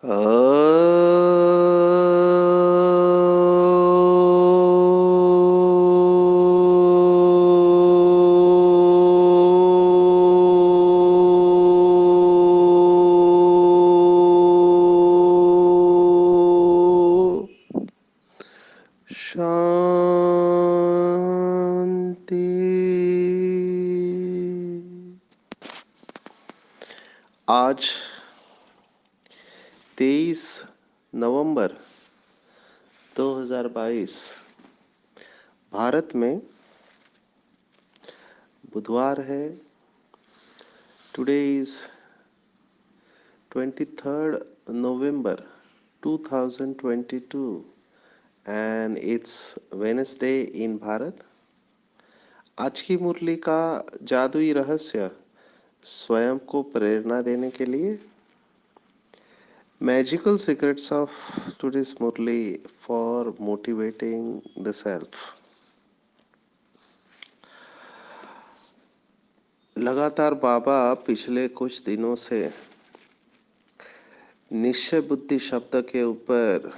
शांति। आज 23 नवंबर 2022 भारत में बुधवार है। Today is 23 November 2022 and it's Wednesday in Bharat. आज की मुरली का जादुई रहस्य स्वयं को प्रेरणा देने के लिए magical secrets of today's Murli for motivating the self. लगातार बाबा पिछले कुछ दिनों से निश्चय बुद्धि शब्द के ऊपर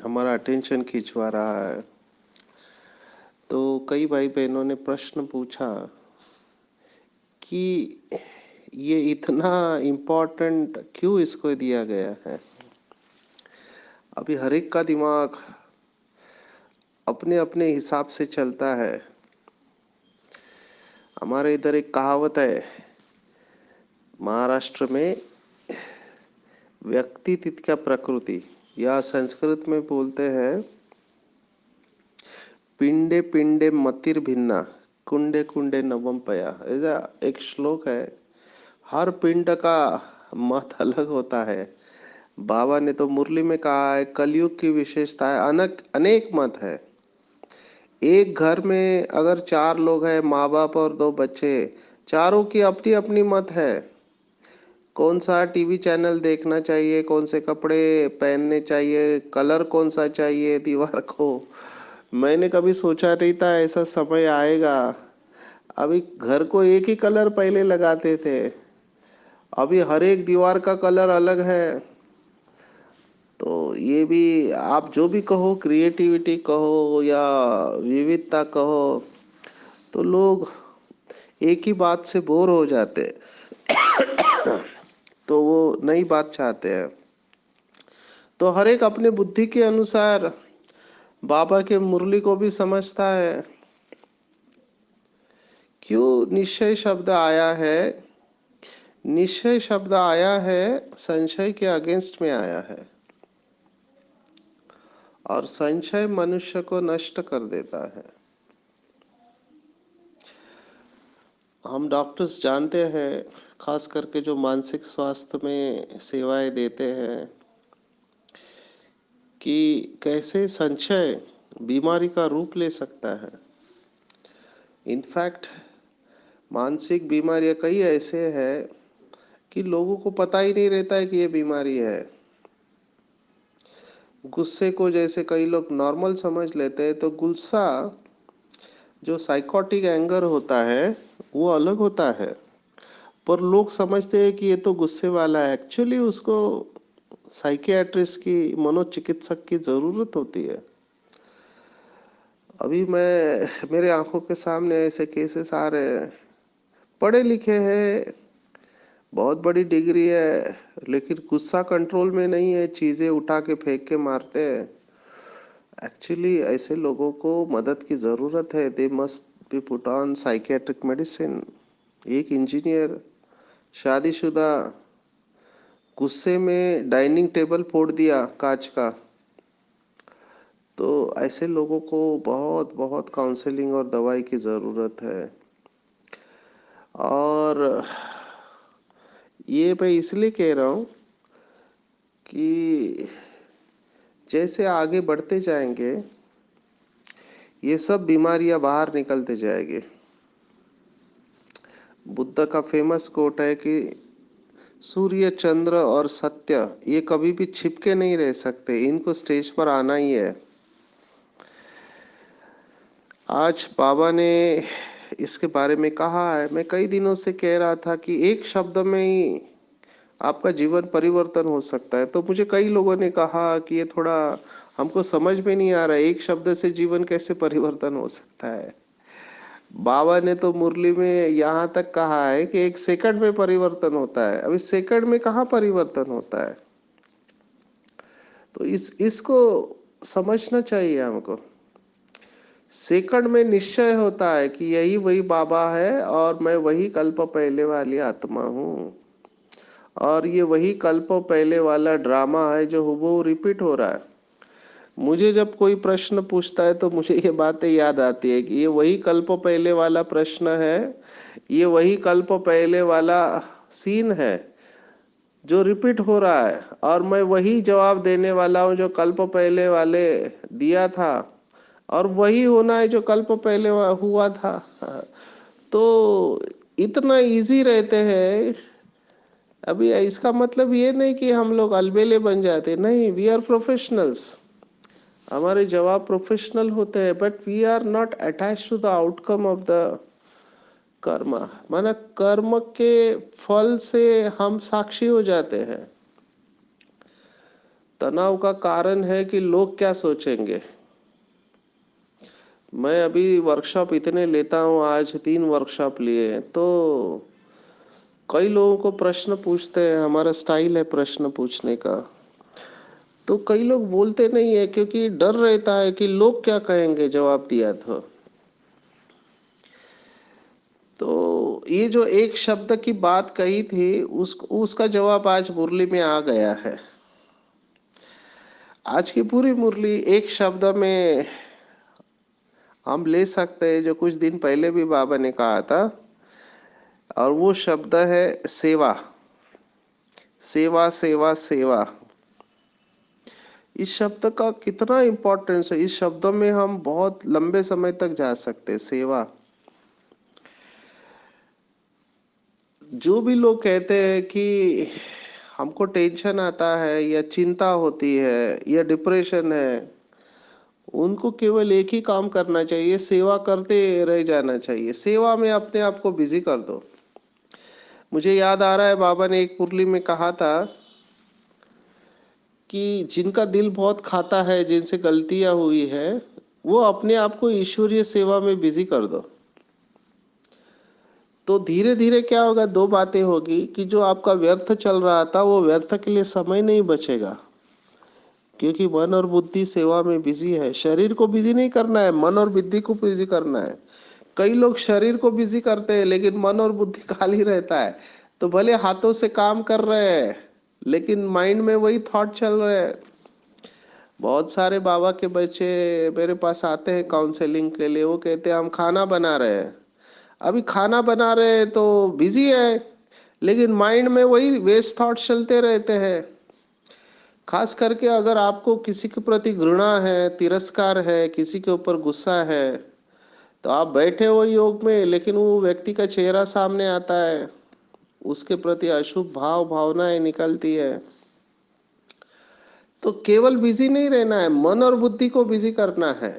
हमारा अटेंशन खिंचवा रहा है। तो कई भाई बहनों ने प्रश्न पूछा कि ये इतना इम्पोर्टेंट क्यों इसको दिया गया है। अभी हर एक का दिमाग अपने अपने हिसाब से चलता है। हमारे इधर एक कहावत है महाराष्ट्र में, व्यक्ति तितका प्रकृति, या संस्कृत में बोलते हैं पिंडे पिंडे मतिर भिन्ना कुंडे कुंडे नवम पया। ऐसा एक श्लोक है। हर पिंड का मत अलग होता है। बाबा ने तो मुरली में कहा है कलयुग की विशेषता है, अनेक मत है। एक घर में अगर 4 लोग हैं, माँ बाप और 2 बच्चे, चारों की अपनी अपनी मत है। कौन सा टीवी चैनल देखना चाहिए, कौन से कपड़े पहनने चाहिए, कलर कौन सा चाहिए दीवार को। मैंने कभी सोचा नहीं था ऐसा समय आएगा। अभी घर को एक ही कलर पहले लगाते थे, अभी हर एक दीवार का कलर अलग है। तो ये भी आप जो भी कहो, क्रिएटिविटी कहो या विविधता कहो, तो लोग एक ही बात से बोर हो जाते तो वो नई बात चाहते हैं। तो हर एक अपने बुद्धि के अनुसार बाबा के मुरली को भी समझता है। क्यों निश्चय शब्द आया है? निश्चय शब्द आया है संशय के अगेंस्ट में आया है, और संशय मनुष्य को नष्ट कर देता है। हम डॉक्टर्स जानते हैं, खास करके जो मानसिक स्वास्थ्य में सेवाएं देते हैं, कि कैसे संशय बीमारी का रूप ले सकता है। इनफैक्ट मानसिक बीमारियां कई ऐसे हैं कि लोगों को पता ही नहीं रहता है कि ये बीमारी है। गुस्से को जैसे कई लोग नॉर्मल समझ लेते हैं, तो गुस्सा जो साइकोटिक एंगर होता है वो अलग होता है। पर लोग समझते हैं कि ये तो गुस्से वाला है। एक्चुअली उसको साइकियाट्रिस्ट की, मनोचिकित्सक की जरूरत होती है। अभी मेरे आंखों के सामने ऐसे केसेस आ रहे हैं। पढ़े लिखे हैं, बहुत बड़ी डिग्री है, लेकिन गुस्सा कंट्रोल में नहीं है, चीजें उठा के फेंक के मारते हैं। एक्चुअली ऐसे लोगों को मदद की जरूरत है। They must be put on psychiatric medicine. एक इंजीनियर शादीशुदा गुस्से में डाइनिंग टेबल फोड़ दिया कांच का। तो ऐसे लोगों को बहुत बहुत काउंसलिंग और दवाई की जरूरत है। और ये मैं इसलिए कह रहा हूँ कि जैसे आगे बढ़ते जाएंगे ये सब बीमारियां बाहर निकलते जाएंगे। बुद्ध का फेमस कोट है कि सूर्य, चंद्र और सत्य ये कभी भी छिपके नहीं रह सकते, इनको स्टेज पर आना ही है। आज बाबा ने इसके बारे में कहा है। मैं कई दिनों से कह रहा था कि एक शब्द में ही आपका जीवन परिवर्तन हो सकता है। तो मुझे कई लोगों ने कहा कि ये थोड़ा हमको समझ में नहीं आ रहा है, एक शब्द से जीवन कैसे परिवर्तन हो सकता है। बाबा ने तो मुरली में यहाँ तक कहा है कि 1 सेकंड में परिवर्तन होता है। अभी सेकंड में कहाँ परिवर्तन होता है? तो इसको समझना चाहिए हमको। सेकंड में निश्चय होता है कि यही वही बाबा है और मैं वही कल्प पहले वाली आत्मा हूँ, और ये वही कल्प पहले वाला ड्रामा है जो हूबहू रिपीट हो रहा है। मुझे जब कोई प्रश्न पूछता है तो मुझे ये बातें याद आती है कि ये वही कल्प पहले वाला प्रश्न है, ये वही कल्प पहले वाला सीन है जो रिपीट हो रहा है, और मैं वही जवाब देने वाला हूँ जो कल्प पहले वाले दिया था, और वही होना है जो कल्प पहले हुआ था। तो इतना इजी रहते हैं। अभी इसका मतलब ये नहीं कि हम लोग अलबेले बन जाते, नहीं, वी आर प्रोफेशनल्स। हमारे जवाब प्रोफेशनल होते हैं, but we are not attach to the outcome of the karma. माना कर्म के फल से हम साक्षी हो जाते हैं। तनाव का कारण है कि लोग क्या सोचेंगे। मैं अभी वर्कशॉप इतने लेता हूँ, आज 3 वर्कशॉप लिए, तो कई लोगों को प्रश्न पूछते हैं, हमारा स्टाइल है प्रश्न पूछने का। तो कई लोग बोलते नहीं है क्योंकि डर रहता है कि लोग क्या कहेंगे जवाब दिया तो ये जो एक शब्द की बात कही थी उसका जवाब आज मुरली में आ गया है। आज की पूरी मुरली एक शब्द में हम ले सकते हैं, जो कुछ दिन पहले भी बाबा ने कहा था, और वो शब्द है सेवा। सेवा सेवा सेवा। इस शब्द का कितना इंपॉर्टेंस है, इस शब्द में हम बहुत लंबे समय तक जा सकते हैं। सेवा। जो भी लोग कहते हैं कि हमको टेंशन आता है या चिंता होती है या डिप्रेशन है, उनको केवल एक ही काम करना चाहिए, सेवा करते रह जाना चाहिए। सेवा में अपने आप को बिजी कर दो। मुझे याद आ रहा है बाबा ने एक मुरली में कहा था कि जिनका दिल बहुत खाता है, जिनसे गलतियां हुई है, वो अपने आप को ईश्वरीय सेवा में बिजी कर दो। तो धीरे धीरे क्या होगा, दो बातें होगी कि जो आपका व्यर्थ चल रहा था वो व्यर्थ के लिए समय नहीं बचेगा, क्योंकि मन और बुद्धि सेवा में बिजी है। शरीर को बिजी नहीं करना है, मन और बुद्धि को बिजी करना है। कई लोग शरीर को बिजी करते हैं लेकिन मन और बुद्धि खाली रहता है। तो भले हाथों से काम कर रहे हैं लेकिन माइंड में वही थॉट चल रहे हैं। बहुत सारे बाबा के बच्चे मेरे पास आते हैं काउंसलिंग के लिए, वो कहते हैं हम खाना बना रहे हैं। अभी खाना बना रहे हैं तो बिजी है, लेकिन माइंड में वही वेस्ट थॉट चलते रहते हैं। खास करके अगर आपको किसी के प्रति घृणा है, तिरस्कार है, किसी के ऊपर गुस्सा है, तो आप बैठे हो योग में लेकिन वो व्यक्ति का चेहरा सामने आता है, उसके प्रति अशुभ भावनाएं निकलती है। तो केवल बिजी नहीं रहना है, मन और बुद्धि को बिजी करना है।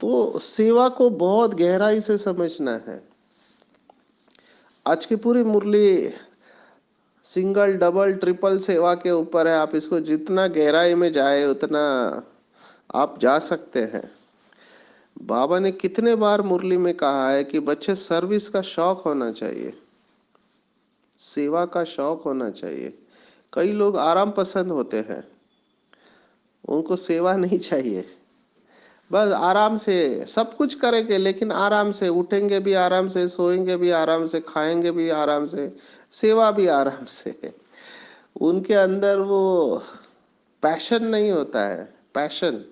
तो सेवा को बहुत गहराई से समझना है। आज की पूरी मुरली सिंगल डबल ट्रिपल सेवा के ऊपर है। आप इसको जितना गहराई में जाए उतना आप जा सकते हैं। बाबा ने कितने बार मुरली में कहा है कि बच्चे सर्विस का शौक होना चाहिए, सेवा का शौक होना चाहिए। कई लोग आराम पसंद होते हैं, उनको सेवा नहीं चाहिए। बस आराम से सब कुछ करेंगे, लेकिन आराम से उठेंगे भी आराम से, सोएंगे भी आराम से, खाएंगे भी आराम से, सेवा भी आराम से। उनके अंदर वो पैशन नहीं होता है, पैशन।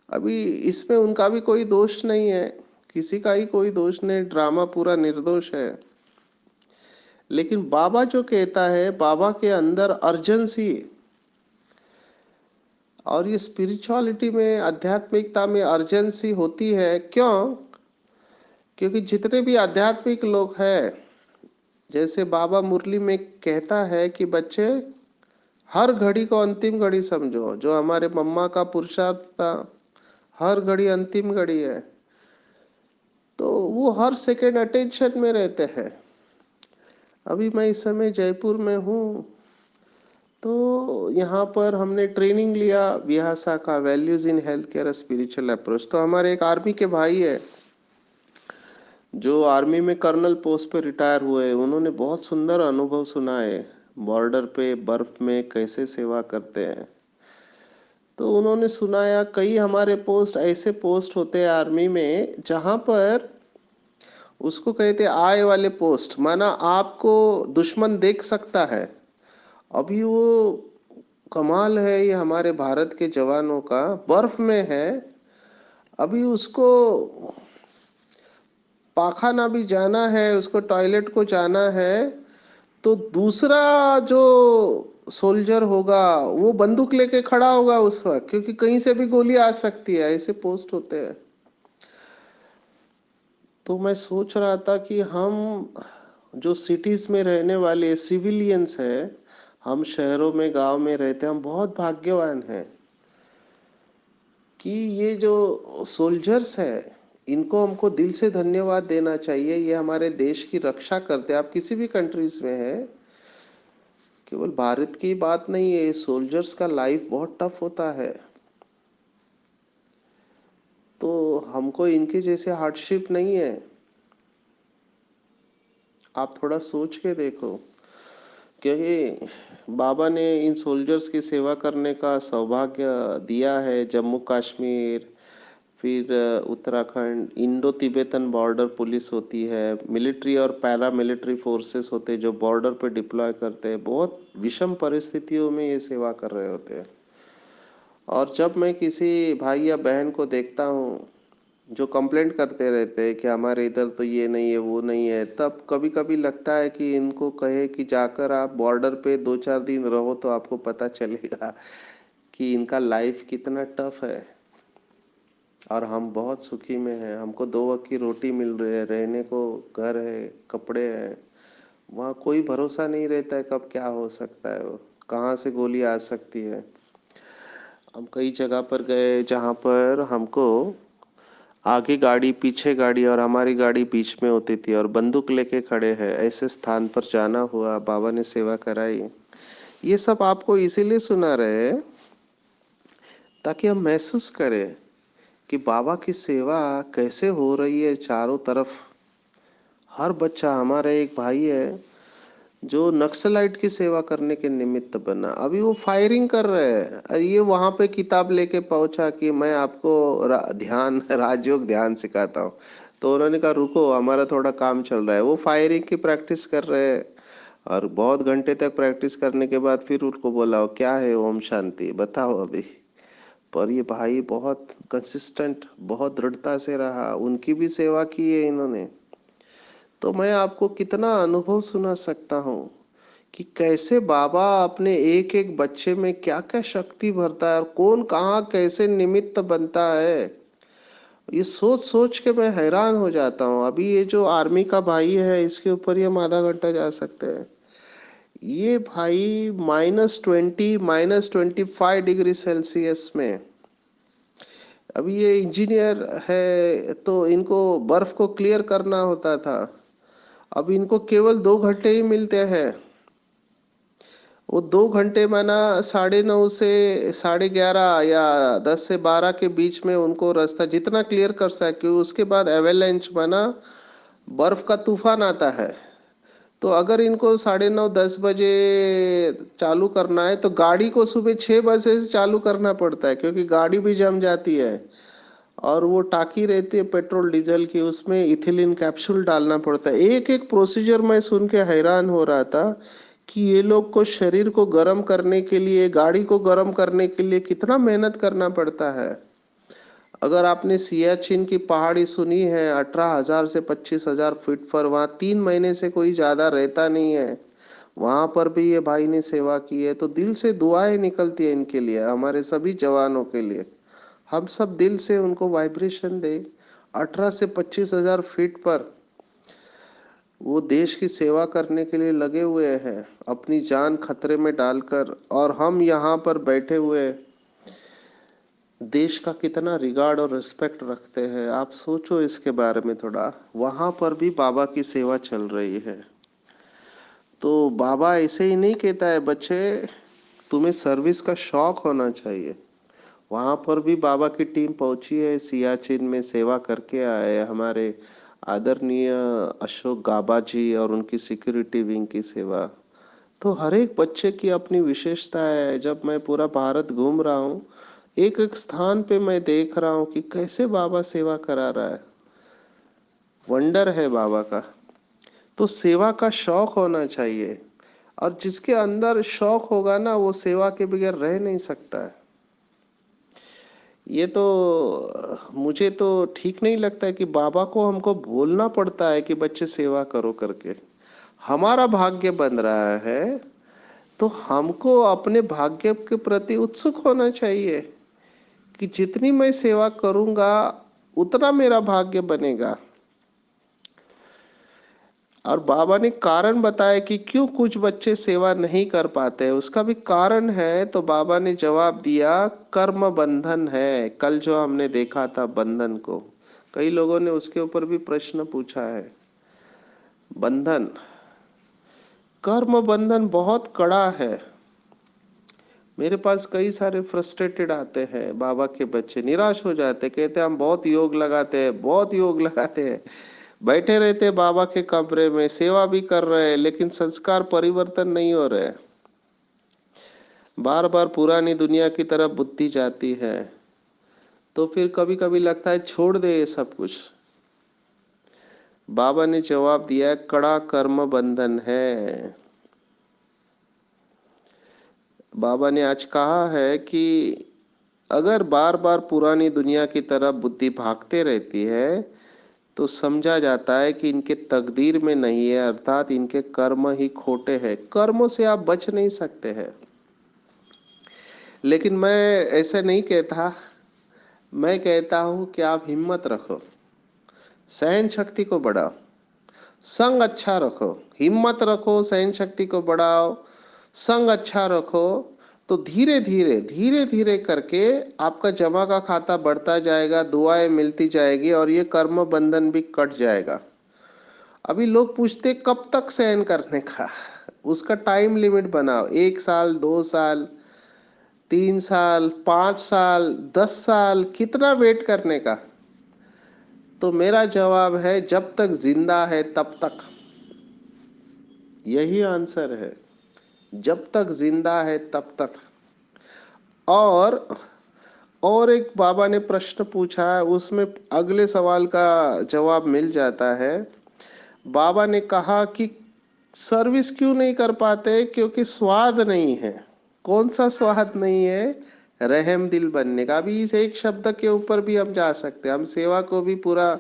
अभी इसमें उनका भी कोई दोष नहीं है, किसी का ही कोई दोष नहीं, ड्रामा पूरा निर्दोष है। लेकिन बाबा जो कहता है, बाबा के अंदर अर्जेंसी, और ये स्पिरिचुअलिटी में, आध्यात्मिकता में अर्जेंसी होती है। क्यों? क्योंकि जितने भी आध्यात्मिक लोग हैं, जैसे बाबा मुरली में कहता है कि बच्चे हर घड़ी को अंतिम घड़ी समझो। जो हमारे मम्मा का पुरुषार्थ था, हर घड़ी अंतिम घड़ी है। तो वो हर सेकेंड अटेंशन में रहते हैं। अभी मैं इस समय जयपुर में हूँ, तो यहाँ पर हमने ट्रेनिंग लिया विहासा का, values in health care spiritual approach. तो हमारे एक आर्मी के भाई है जो आर्मी में कर्नल पोस्ट पे रिटायर हुए, उन्होंने बहुत सुंदर अनुभव सुनाए, बॉर्डर पे बर्फ में कैसे सेवा करते हैं। तो उन्होंने सुनाया कई हमारे पोस्ट ऐसे पोस्ट होते हैं आर्मी में जहां पर उसको कहते हैं आय वाले पोस्ट, माना आपको दुश्मन देख सकता है। अभी वो कमाल है ये हमारे भारत के जवानों का, बर्फ में है, अभी उसको पाखाना भी जाना है, उसको टॉयलेट को जाना है, तो दूसरा जो सोल्जर होगा वो बंदूक लेके खड़ा होगा उस वक्त, क्योंकि कहीं से भी गोली आ सकती है, ऐसे पोस्ट होते हैं। तो मैं सोच रहा था कि हम जो सिटीज में रहने वाले सिविलियंस हैं, हम शहरों में गांव में रहते हैं, हम बहुत भाग्यवान हैं कि ये जो सोल्जर्स हैं इनको हमको दिल से धन्यवाद देना चाहिए। ये हमारे देश की रक्षा करते हैं। आप किसी भी कंट्रीज में हैं, केवल भारत की बात नहीं है, सोल्जर्स का लाइफ बहुत टफ होता है। तो हमको इनके जैसे हार्डशिप नहीं है। आप थोड़ा सोच के देखो, क्योंकि बाबा ने इन सोल्जर्स की सेवा करने का सौभाग्य दिया है। जम्मू कश्मीर, फिर Uttarakhand, Indo Tibetan border police होती है, मिलिट्री और पैरा मिलिट्री फोर्सेस होते हैं जो बॉर्डर पे डिप्लॉय करते हैं, बहुत विषम परिस्थितियों में ये सेवा कर रहे होते हैं। और जब मैं किसी भाई या बहन को देखता हूँ जो कंप्लेंट करते रहते हैं कि हमारे इधर तो ये नहीं है वो नहीं है, तब कभी कभी लगता है कि इनको कहे कि जाकर आप बॉर्डर पे 2-4 दिन रहो तो आपको पता चलेगा कि इनका लाइफ कितना टफ है। और हम बहुत सुखी में हैं, हमको 2 वक्त की रोटी मिल रही है, रहने को घर है, कपड़े हैं। वहाँ कोई भरोसा नहीं रहता है कब क्या हो सकता है, वो कहाँ से गोली आ सकती है। हम कई जगह पर गए जहाँ पर हमको आगे गाड़ी पीछे गाड़ी और हमारी गाड़ी बीच में होती थी और बंदूक लेके खड़े हैं, ऐसे स्थान पर जाना हुआ, बाबा ने सेवा कराई। ये सब आपको इसीलिए सुना रहे हैं ताकि हम महसूस करें कि बाबा की सेवा कैसे हो रही है चारों तरफ। हर बच्चा, हमारा एक भाई है जो नक्सलाइट की सेवा करने के निमित्त बना, अभी वो फायरिंग कर रहे हैं, ये वहां पे किताब लेके पहुंचा कि मैं आपको ध्यान राजयोग ध्यान सिखाता हूँ। तो उन्होंने कहा रुको, हमारा थोड़ा काम चल रहा है। वो फायरिंग की प्रैक्टिस कर रहे हैं और बहुत घंटे तक प्रैक्टिस करने के बाद फिर उनको बोला क्या है ओम शांति बताओ अभी। पर ये भाई बहुत कंसिस्टेंट, बहुत दृढ़ता से रहा, उनकी भी सेवा की है इन्होंने। तो मैं आपको कितना अनुभव सुना सकता हूँ कि कैसे बाबा अपने एक एक बच्चे में क्या क्या शक्ति भरता है और कौन कहाँ कैसे निमित्त बनता है। ये सोच सोच के मैं हैरान हो जाता हूँ। अभी ये जो आर्मी का भाई है इसके ऊपर ही हम आधा घंटा जा सकते हैं। ये भाई -20, -25 डिग्री सेल्सियस में, अभी ये इंजीनियर है तो इनको बर्फ को क्लियर करना होता था। अब इनको केवल 2 घंटे ही मिलते हैं। वो 2 घंटे माना 9:30 से 11:30 या 10 से 12 के बीच में उनको रास्ता जितना क्लियर कर सके, उसके बाद एवेलेंच माना बर्फ का तूफान आता है। तो अगर इनको 9:30-10 बजे चालू करना है तो गाड़ी को सुबह 6 बजे से चालू करना पड़ता है, क्योंकि गाड़ी भी जम जाती है। और वो टाकी रहती है पेट्रोल डीजल की, उसमें इथिलीन कैप्सूल डालना पड़ता है। एक एक प्रोसीजर मैं सुन के हैरान हो रहा था कि ये लोग को शरीर को गर्म करने के लिए, गाड़ी को गर्म करने के लिए कितना मेहनत करना पड़ता है। अगर आपने सियाचिन की पहाड़ी सुनी है, 18,000 से 25,000 फीट पर, वहाँ 3 महीने से कोई ज्यादा रहता नहीं है। वहां पर भी ये भाई ने सेवा की है। तो दिल से दुआएं निकलती है इनके लिए, हमारे सभी जवानों के लिए। हम सब दिल से उनको वाइब्रेशन दे। 18 से 25,000 फीट पर वो देश की सेवा करने के लिए लगे हुए हैं, अपनी जान खतरे में डालकर। और हम यहाँ पर बैठे हुए देश का कितना रिगार्ड और रिस्पेक्ट रखते हैं। आप सोचो इसके बारे में थोड़ा। वहां पर भी बाबा की सेवा चल रही है। तो बाबा ऐसे ही नहीं कहता है बच्चे, तुम्हें सर्विस का शौक होना चाहिए। वहां पर भी बाबा की टीम पहुंची है, सियाचिन में सेवा करके आए हमारे आदरणीय अशोक गाबा जी और उनकी सिक्योरिटी विंग की सेवा। तो हर एक बच्चे की अपनी विशेषता है। जब मैं पूरा भारत घूम रहा हूँ, एक एक स्थान पे मैं देख रहा हूँ कि कैसे बाबा सेवा करा रहा है। वंडर है बाबा का। तो सेवा का शौक होना चाहिए, और जिसके अंदर शौक होगा ना, वो सेवा के बगैर रह नहीं सकता है। ये तो मुझे तो ठीक नहीं लगता है कि बाबा को हमको बोलना पड़ता है कि बच्चे सेवा करो करके। हमारा भाग्य बन रहा है, तो हमको अपने भाग्य के प्रति उत्सुक होना चाहिए कि जितनी मैं सेवा करूंगा उतना मेरा भाग्य बनेगा। और बाबा ने कारण बताया कि क्यों कुछ बच्चे सेवा नहीं कर पाते, उसका भी कारण है। तो बाबा ने जवाब दिया, कर्म बंधन है। कल जो हमने देखा था बंधन को, कई लोगों ने उसके ऊपर भी प्रश्न पूछा है। बंधन, कर्म बंधन बहुत कड़ा है। मेरे पास कई सारे फ्रस्ट्रेटेड आते हैं बाबा के बच्चे, निराश हो जाते, कहते हम बहुत योग लगाते हैं, बहुत योग लगाते हैं, बैठे रहते बाबा के कमरे में, सेवा भी कर रहे हैं, लेकिन संस्कार परिवर्तन नहीं हो रहे। बार बार पुरानी दुनिया की तरफ बुद्धि जाती है। तो फिर कभी कभी लगता है छोड़ दे ये सब कुछ। बाबा ने जवाब दिया, कड़ा कर्म बंधन है। बाबा ने आज कहा है कि अगर बार बार पुरानी दुनिया की तरफ बुद्धि भागते रहती है, तो समझा जाता है कि इनके तकदीर में नहीं है, अर्थात इनके कर्म ही खोटे हैं। कर्मों से आप बच नहीं सकते हैं। लेकिन मैं ऐसा नहीं कहता, मैं कहता हूं कि आप हिम्मत रखो, सहन शक्ति को बढ़ाओ, संग अच्छा रखो। हिम्मत रखो, सहन शक्ति को बढ़ाओ, संग अच्छा रखो। तो धीरे धीरे धीरे धीरे करके आपका जमा का खाता बढ़ता जाएगा, दुआएं मिलती जाएगी, और ये कर्म बंधन भी कट जाएगा। अभी लोग पूछते कब तक सहन करने का, उसका टाइम लिमिट बनाओ। 1 साल, 2 साल, 3 साल, 5 साल, 10 साल, कितना वेट करने का? तो मेरा जवाब है, जब तक जिंदा है तब तक। यही आंसर है, जब तक जिंदा है तब तक। और एक बाबा ने प्रश्न पूछा है, उसमें अगले सवाल का जवाब मिल जाता है। बाबा ने कहा कि सर्विस क्यों नहीं कर पाते? क्योंकि स्वाद नहीं है। कौन सा स्वाद नहीं है? रहम दिल बनने का। अभी इस एक शब्द के ऊपर भी हम जा सकते हैं, हम सेवा को भी पूरा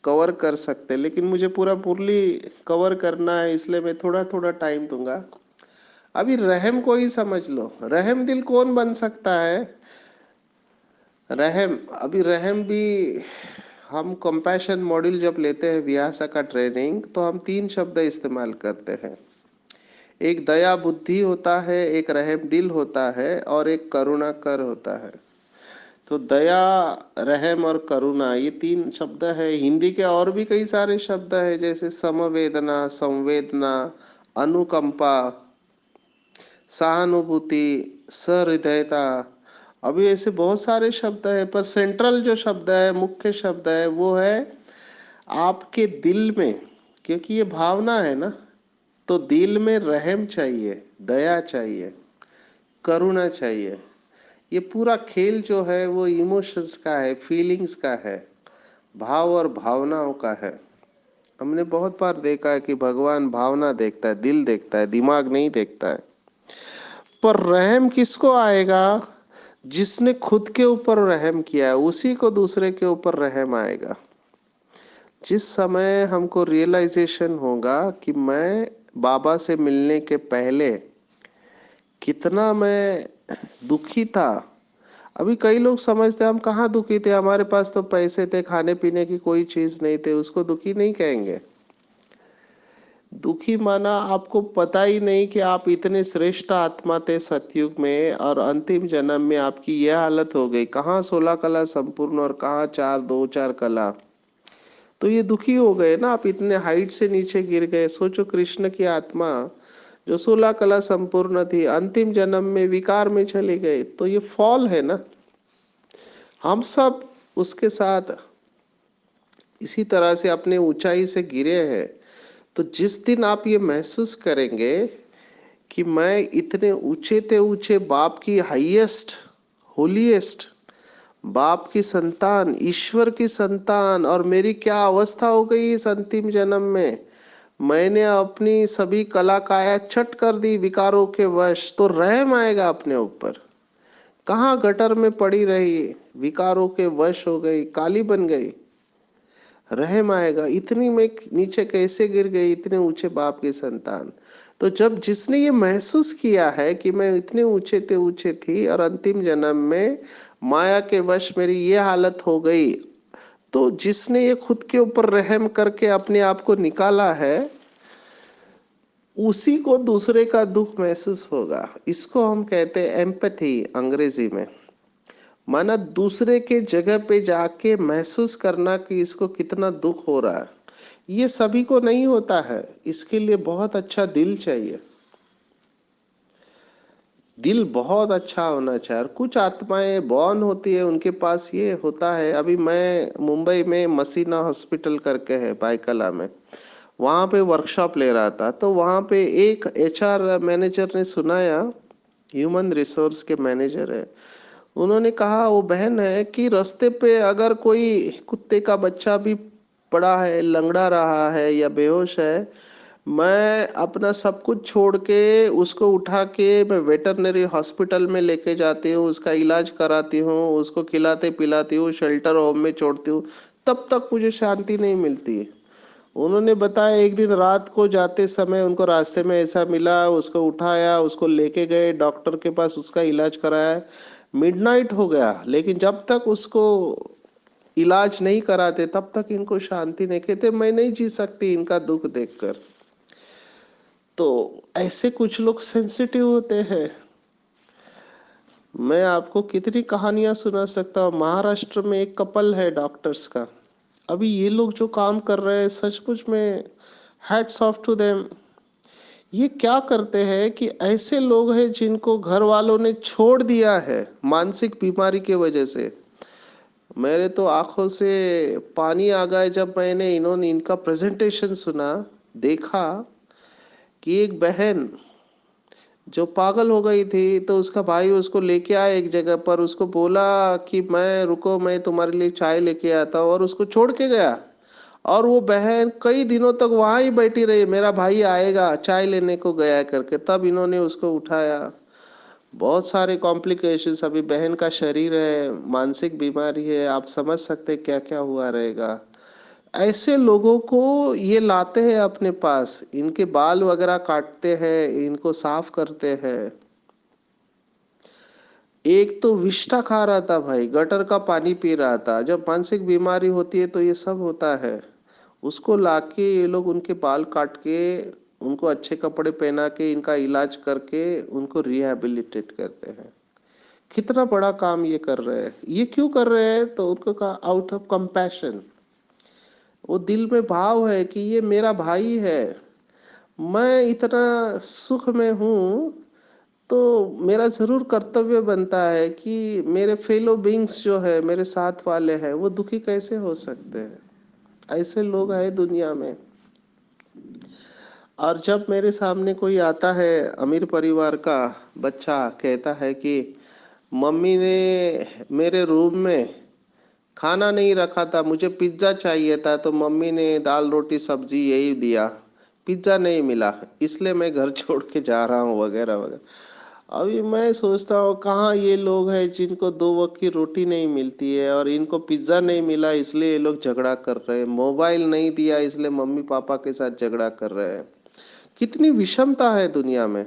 कवर कर सकते हैं, लेकिन मुझे पूरा मुरली कवर करना है, इसलिए मैं थोड़ा थोड़ा टाइम दूंगा। अभी रहम को ही समझ लो, रहम दिल कौन बन सकता है? रहम, अभी रहम भी, हम कंपैशन मॉड्यूल जब लेते हैं व्यासा का ट्रेनिंग, तो हम 3 शब्द इस्तेमाल करते हैं। एक दया बुद्धि होता है, एक रहम दिल होता है, और एक करुणा कर होता है। तो दया, रहम और करुणा, ये 3 शब्द है। हिंदी के और भी कई सारे शब्द है, जैसे समवेदना, संवेदना, अनुकंपा, सहानुभूति, सहृदयता। अभी ऐसे बहुत सारे शब्द है, पर सेंट्रल जो शब्द है, मुख्य शब्द है, वो है आपके दिल में। क्योंकि ये भावना है ना, तो दिल में रहम चाहिए, दया चाहिए, करुणा चाहिए। ये पूरा खेल जो है वो इमोशंस का है, फीलिंग्स का है, भाव और भावनाओं का है। हमने बहुत बार देखा है कि भगवान भावना देखता है, दिल देखता है, दिमाग नहीं देखता है। पर रहम किसको आएगा? जिसने खुद के ऊपर रहम किया है, उसी को दूसरे के ऊपर रहम आएगा। जिस समय हमको रियलाइजेशन होगा कि मैं बाबा से मिलने के पहले कितना मैं दुखी था। अभी कई लोग समझते हम कहाँ दुखी थे, हमारे पास तो पैसे थे, खाने पीने की कोई चीज नहीं थे, उसको दुखी नहीं कहेंगे। दुखी माना आपको पता ही नहीं कि आप इतने श्रेष्ठ आत्मा थे सतयुग में, और अंतिम जन्म में आपकी यह हालत हो गई। कहाँ 16 कला संपूर्ण और कहाँ 4, 2, 4 कला। तो ये दुखी हो गए ना, आप इतने हाइट से नीचे गिर गए। सोचो कृष्ण की आत्मा जो 16 कला संपूर्ण थी, अंतिम जन्म में विकार में चली गई। तो ये फॉल है ना, हम सब उसके साथ इसी तरह से अपने ऊंचाई से गिरे हैं। तो जिस दिन आप ये महसूस करेंगे कि मैं इतने ऊंचे ते ऊंचे बाप की हाईएस्ट, होलीएस्ट बाप की संतान, ईश्वर की संतान, और मेरी क्या अवस्था हो गई इस अंतिम जन्म में, मैंने अपनी सभी कला काया चट कर दी विकारों के वश, तो रहम आएगा अपने ऊपर। कहाँ गटर में पड़ी रही, विकारों के वश हो गई, काली बन गई, रहम आएगा। इतनी में नीचे कैसे गिर गई इतने ऊंचे बाप की संतान। तो जब जिसने ये महसूस किया है कि मैं इतने ऊंचे ते ऊंचे थी और अंतिम जन्म में माया के वश मेरी ये हालत हो गई, तो जिसने ये खुद के ऊपर रहम करके अपने आप को निकाला है, उसी को दूसरे का दुख महसूस होगा। इसको हम कहते हैं एम्पैथी अंग्रेजी में। माना दूसरे के जगह पे जाके महसूस करना कि इसको कितना दुख हो रहा है। ये सभी को नहीं होता है, इसके लिए बहुत अच्छा दिल चाहिए। दिल बहुत अच्छा होना चाहिए। और कुछ आत्माएं बॉर्न होती है, उनके पास ये होता है। अभी मैं मुंबई में मसीना हॉस्पिटल करके है बाइकला में, वहां पे वर्कशॉप ले रहा था। तो वहां पे एक एचआर मैनेजर ने सुनाया, ह्यूमन रिसोर्स के मैनेजर है, उन्होंने कहा, वो बहन है कि रास्ते पे अगर कोई कुत्ते का बच्चा भी पड़ा है, लंगड़ा रहा है या बेहोश है, मैं अपना सब कुछ छोड़ के उसको उठा के मैं वेटरनरी हॉस्पिटल में लेके जाती हूँ, उसका इलाज कराती हूँ, उसको खिलाते पिलाती हूँ, शेल्टर होम में छोड़ती हूँ, तब तक मुझे शांति नहीं मिलती है। उन्होंने बताया एक दिन रात को जाते समय उनको रास्ते में ऐसा मिला, उसको उठाया, उसको लेके गए डॉक्टर के पास, उसका इलाज कराया। मिडनाइट हो गया, लेकिन जब तक उसको इलाज नहीं कराते तब तक इनको शांति नहीं। कहते मैं नहीं जी सकती इनका दुख देखकर। तो ऐसे कुछ लोग सेंसिटिव होते हैं। मैं आपको कितनी कहानियां सुना सकता हूँ। महाराष्ट्र में एक कपल है डॉक्टर्स का, अभी ये लोग जो काम कर रहे हैं सचमुच में हैट्स ऑफ टू देम। ये क्या करते हैं कि ऐसे लोग हैं जिनको घर वालों ने छोड़ दिया है मानसिक बीमारी की वजह से। मेरे तो आंखों से पानी आ गया जब मैंने इन्होंने इनका प्रेजेंटेशन सुना, देखा कि एक बहन जो पागल हो गई थी, तो उसका भाई उसको लेके आया एक जगह पर, उसको बोला कि मैं रुको, मैं तुम्हारे लिए चाय लेके आता हूँ, और उसको छोड़ के गया। और वो बहन कई दिनों तक वहां ही बैठी रही, मेरा भाई आएगा, चाय लेने को गया करके। तब इन्होंने उसको उठाया। बहुत सारे कॉम्प्लिकेशंस, अभी बहन का शरीर है, मानसिक बीमारी है, आप समझ सकते क्या क्या हुआ रहेगा। ऐसे लोगों को ये लाते हैं अपने पास, इनके बाल वगैरह काटते हैं, इनको साफ करते हैं। एक तो विष्ठा खा रहा था भाई, गटर का पानी पी रहा था। जब मानसिक बीमारी होती है तो ये सब होता है। उसको लाके ये लोग उनके बाल काट के, उनको अच्छे कपड़े पहना के, इनका इलाज करके उनको रिहैबिलिटेट करते हैं। कितना बड़ा काम ये कर रहे हैं। ये क्यों कर रहे हैं? तो उनको कहा आउट ऑफ कंपैशन। वो दिल में भाव है कि ये मेरा भाई है, मैं इतना सुख में हूँ, तो मेरा जरूर कर्तव्य बनता है कि मेरे फेलो बींग्स जो है, मेरे साथ वाले हैं, वो दुखी कैसे हो सकते हैं। ऐसे लोग हैं दुनिया में। और जब मेरे सामने कोई आता है अमीर परिवार का बच्चा, कहता है कि मम्मी ने मेरे रूम में खाना नहीं रखा था, मुझे पिज्जा चाहिए था, तो मम्मी ने दाल रोटी सब्जी यही दिया, पिज्जा नहीं मिला, इसलिए मैं घर छोड़ के जा रहा हूँ, वगैरह वगैरह। अभी मैं सोचता हूँ कहाँ ये लोग हैं जिनको दो वक्त की रोटी नहीं मिलती है, और इनको पिज्जा नहीं मिला इसलिए ये लोग झगड़ा कर रहे हैं, मोबाइल नहीं दिया इसलिए मम्मी पापा के साथ झगड़ा कर रहे हैं। कितनी विषमता है दुनिया में।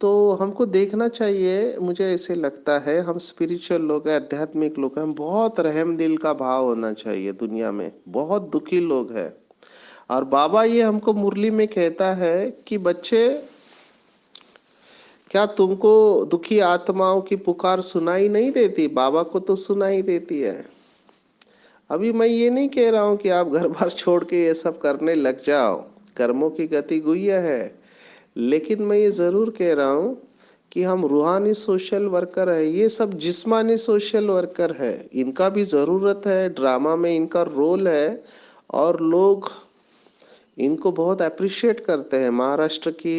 तो हमको देखना चाहिए, मुझे ऐसे लगता है हम स्पिरिचुअल लोग हैं, आध्यात्मिक लोग हैं, हम बहुत रहम दिल का भाव होना चाहिए। दुनिया में बहुत दुखी लोग हैं। और बाबा ये हमको मुरली में कहता है कि बच्चे, क्या तुमको दुखी आत्माओं की पुकार सुनाई नहीं देती? बाबा को तो सुनाई देती है। अभी मैं ये नहीं कह रहा हूं कि आप घर बार छोड़ के ये सब करने लग जाओ, कर्मों की गति गुह्य है। लेकिन मैं ये जरूर कह रहा हूं कि हम रूहानी सोशल वर्कर है, ये सब जिस्मानी सोशल वर्कर है, इनका भी जरूरत है, ड्रामा में इनका रोल है। और लोग इनको बहुत अप्रिशिएट करते हैं। महाराष्ट्र की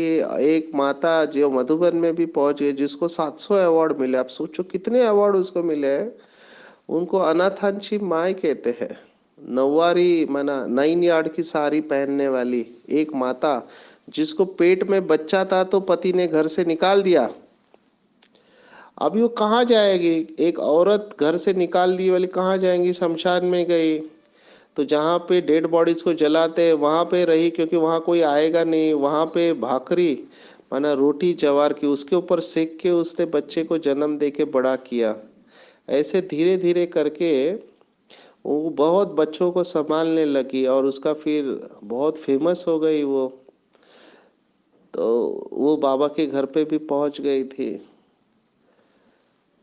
एक माता जो मधुबन में भी पहुंच गई, जिसको 700 अवार्ड मिले, आप सोचो कितने अवार्ड उसको मिले हैं। उनको अनाथांची माई कहते हैं। नौवारी माना 9 यार्ड की साड़ी पहनने वाली एक माता, जिसको पेट में बच्चा था तो पति ने घर से निकाल दिया। अभी वो कहाँ जाएगी? एक औरत घर से निकाल दी वाली कहाँ जाएंगी? शमशान में गई। तो जहाँ पे डेड बॉडीज को जलाते हैं वहां पे रही, क्योंकि वहां कोई आएगा नहीं। वहां पे भाकरी माना रोटी जवार की, उसके ऊपर सेक के उसने बच्चे को जन्म दे के बड़ा किया। ऐसे धीरे धीरे करके वो बहुत बच्चों को संभालने लगी, और उसका फिर बहुत फेमस हो गई वो। तो वो बाबा के घर पे भी पहुंच गई थी।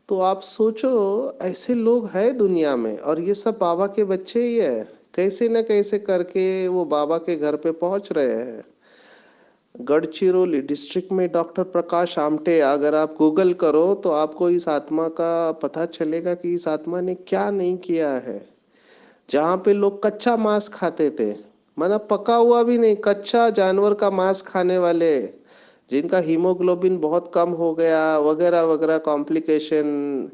तो आप सोचो, ऐसे लोग हैं दुनिया में, और ये सब बाबा के बच्चे ही है। कैसे न कैसे करके वो बाबा के घर पे पहुंच रहे हैं। गढ़चिरौली डिस्ट्रिक्ट में डॉक्टर प्रकाश आमटे, अगर आप गूगल करो तो आपको इस आत्मा का पता चलेगा कि इस आत्मा ने क्या नहीं किया है। जहाँ पे लोग कच्चा मांस खाते थे, माना पका हुआ भी नहीं, कच्चा जानवर का मांस खाने वाले, जिनका हीमोग्लोबिन बहुत कम हो गया वगैरह वगैरह कॉम्प्लिकेशन।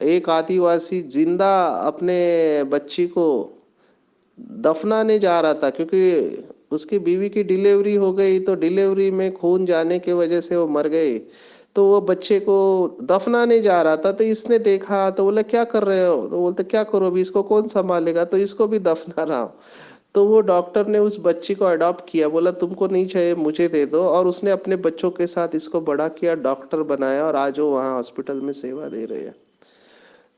एक आदिवासी जिंदा अपने बच्ची को दफनाने जा रहा था, क्योंकि उसकी बीवी की डिलीवरी हो गई, तो डिलीवरी में खून जाने की वजह से वो मर गई। तो वो बच्चे को दफनाने जा रहा था, तो इसने देखा तो बोला क्या कर रहे हो? तो बोलते क्या करो, अभी इसको कौन संभालेगा, तो इसको भी दफना रहा हूं। तो वो डॉक्टर ने उस बच्ची को अडॉप्ट किया, बोला तुमको नहीं चाहिए मुझे दे दो, और उसने अपने बच्चों के साथ इसको बड़ा किया, डॉक्टर बनाया, और आज वो वहाँ हॉस्पिटल में सेवा दे रहे हैं।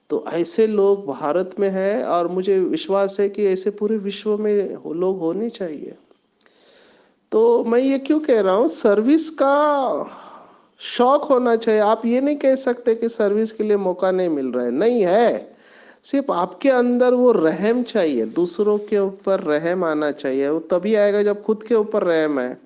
तो ऐसे लोग भारत में है, और मुझे विश्वास है कि ऐसे पूरे विश्व में लोग होने चाहिए। तो मैं ये क्यों कह रहा हूँ, सर्विस का शौक होना चाहिए। आप ये नहीं कह सकते कि सर्विस के लिए मौका नहीं मिल रहा है, नहीं है। सिर्फ आपके अंदर वो रहम चाहिए, दूसरों के ऊपर रहम आना चाहिए। वो तभी आएगा जब खुद के ऊपर रहम है।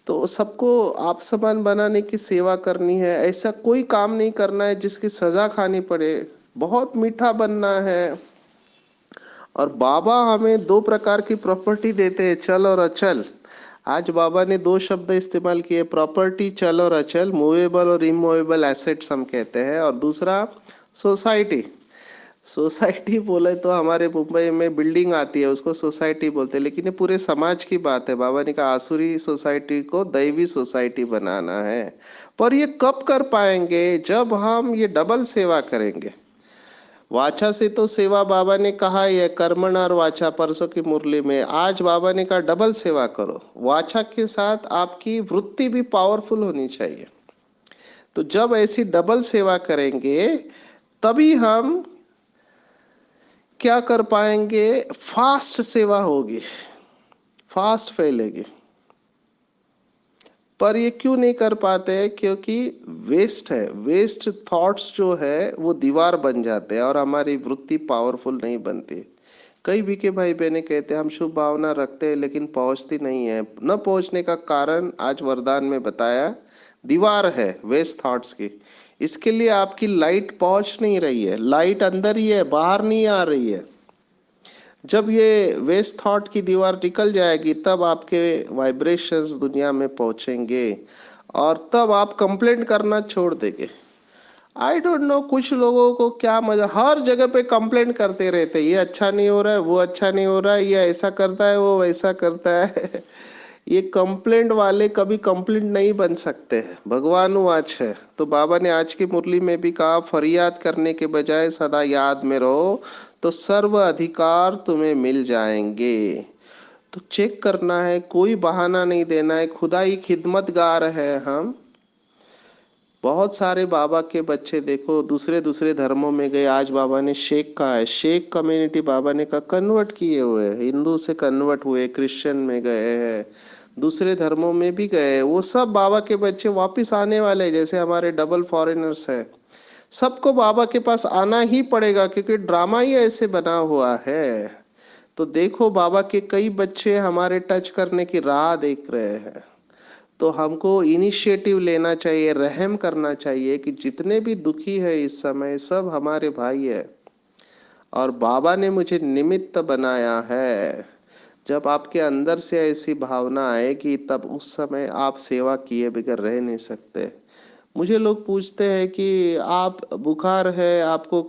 तो सबको आप समान बनाने की सेवा करनी है, ऐसा कोई काम नहीं करना है जिसकी सजा खानी पड़े। बहुत मीठा बनना है। और बाबा हमें दो प्रकार की प्रॉपर्टी देते हैं, चल और अचल। आज बाबा ने दो शब्द इस्तेमाल किए, प्रॉपर्टी, चल और अचल, मूवेबल और इमूवेबल एसेट्स हम कहते हैं। और दूसरा सोसाइटी। सोसाइटी बोले तो हमारे मुंबई में बिल्डिंग आती है, उसको सोसाइटी बोलते हैं, लेकिन ये पूरे समाज की बात है। बाबा ने कहा आसुरी सोसाइटी को दैवी सोसाइटी बनाना है। पर ये कब कर पाएंगे? जब हम ये डबल सेवा करेंगे। वाचा से तो सेवा बाबा ने कहा है, कर्मण और वाचा, परसों की मुरली में। आज बाबा ने कहा डबल सेवा करो। वाचा के साथ आपकी वृत्ति भी पावरफुल होनी चाहिए। तो जब ऐसी डबल सेवा करेंगे, तभी हम क्या कर पाएंगे, फास्ट सेवा होगी, फास्ट फैलेगी। पर ये क्यों नहीं कर पाते हैं? क्योंकि वेस्ट है, वेस्ट थॉट्स जो है वो दीवार बन जाते हैं, और हमारी वृत्ति पावरफुल नहीं बनती। कई बीके भाई बहने कहते हैं हम शुभ भावना रखते हैं लेकिन पहुंचती नहीं है। न पहुंचने का कारण आज वरदान में बताया, दीवार है वेस्ट थॉट्स की। इसके लिए आपकी लाइट पहुंच नहीं रही है, लाइट अंदर ही है, बाहर नहीं आ रही है। जब ये वेस्ट थॉट की दीवार निकल जाएगी, तब आपके वाइब्रेशंस दुनिया में पहुंचेंगे, और तब आप कंप्लेंट करना छोड़ देंगे। आई डोंट नो, कुछ लोगों को क्या मजा, हर जगह पे कंप्लेंट करते रहते, ये अच्छा नहीं हो रहा है, वो अच्छा नहीं हो रहा है, ये ऐसा करता है, वो वैसा करता है। ये कंप्लेंट वाले कभी कंप्लेंट नहीं बन सकते हैं, भगवान वाच है। तो बाबा ने आज की मुरली में भी कहा, फरियाद करने के बजाय सदा याद में रहो, तो सर्व अधिकार तुम्हें मिल जाएंगे। तो चेक करना है, कोई बहाना नहीं देना है, खुदाई खिदमतगार है हम। बहुत सारे बाबा के बच्चे देखो दूसरे दूसरे धर्मों में गए, आज बाबा ने शेख कहा है, शेख कम्युनिटी बाबा ने कहा कन्वर्ट किए हुए, हिंदू से कन्वर्ट हुए, क्रिश्चियन में गए हैं, दूसरे धर्मों में भी गए, वो सब बाबा के बच्चे वापिस आने वाले हैं, जैसे हमारे डबल फॉरेनर्स है। सबको बाबा के पास आना ही पड़ेगा, क्योंकि ड्रामा ही ऐसे बना हुआ है। तो देखो बाबा के कई बच्चे हमारे टच करने की राह देख रहे हैं। तो हमको इनिशिएटिव लेना चाहिए, रहम करना चाहिए कि जितने भी दुखी है इस समय सब हमारे भाई है और बाबा ने मुझे निमित्त बनाया है। जब आपके अंदर से ऐसी भावना आएगी तब उस समय आप सेवा किए बगैर रह नहीं सकते। मुझे लोग पूछते हैं कि आप बुखार है, आपको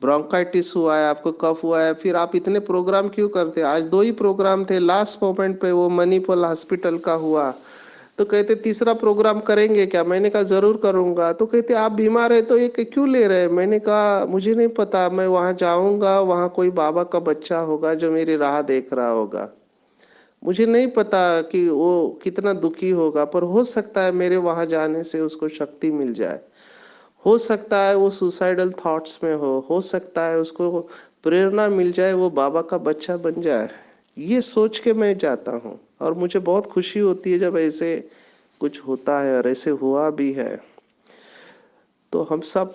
ब्रोंकाइटिस हुआ है, आपको कफ हुआ है, फिर आप इतने प्रोग्राम क्यों करते हैं? आज दो ही प्रोग्राम थे, लास्ट मोमेंट पे वो मणिपाल हॉस्पिटल का हुआ। तो कहते तीसरा प्रोग्राम करेंगे क्या? मैंने कहा जरूर करूंगा। तो कहते आप बीमार है तो ये क्यों ले रहे हैं? मैंने कहा मुझे नहीं पता, मैं वहां जाऊंगा, वहां कोई बाबा का बच्चा होगा जो मेरी राह देख रहा होगा। मुझे नहीं पता कि वो कितना दुखी होगा, पर हो सकता है मेरे वहां जाने से उसको शक्ति मिल जाए। हो सकता है वो सुसाइडल थॉट्स में हो सकता है उसको प्रेरणा मिल जाए, वो बाबा का बच्चा बन जाए। ये सोच के मैं जाता हूँ और मुझे बहुत खुशी होती है जब ऐसे कुछ होता है, और ऐसे हुआ भी है। तो हम सब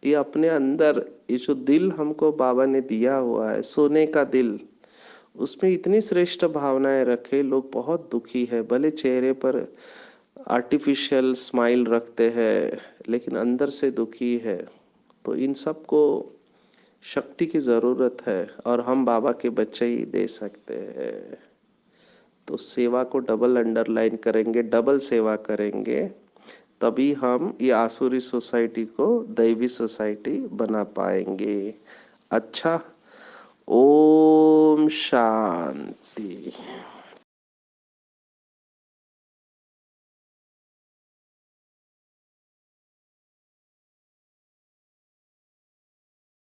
ये अपने अंदर, ये जो दिल हमको बाबा ने दिया हुआ है, सोने का दिल, उसमें इतनी श्रेष्ठ भावनाएं रखे। लोग बहुत दुखी है, भले चेहरे पर आर्टिफिशियल स्माइल रखते हैं लेकिन अंदर से दुखी है। तो इन सबको शक्ति की जरूरत है और हम बाबा के बच्चे ही दे सकते हैं। तो सेवा को डबल अंडरलाइन करेंगे, डबल सेवा करेंगे, तभी हम ये आसुरी सोसाइटी को दैवी सोसाइटी बना पाएंगे। अच्छा, ओम शांति।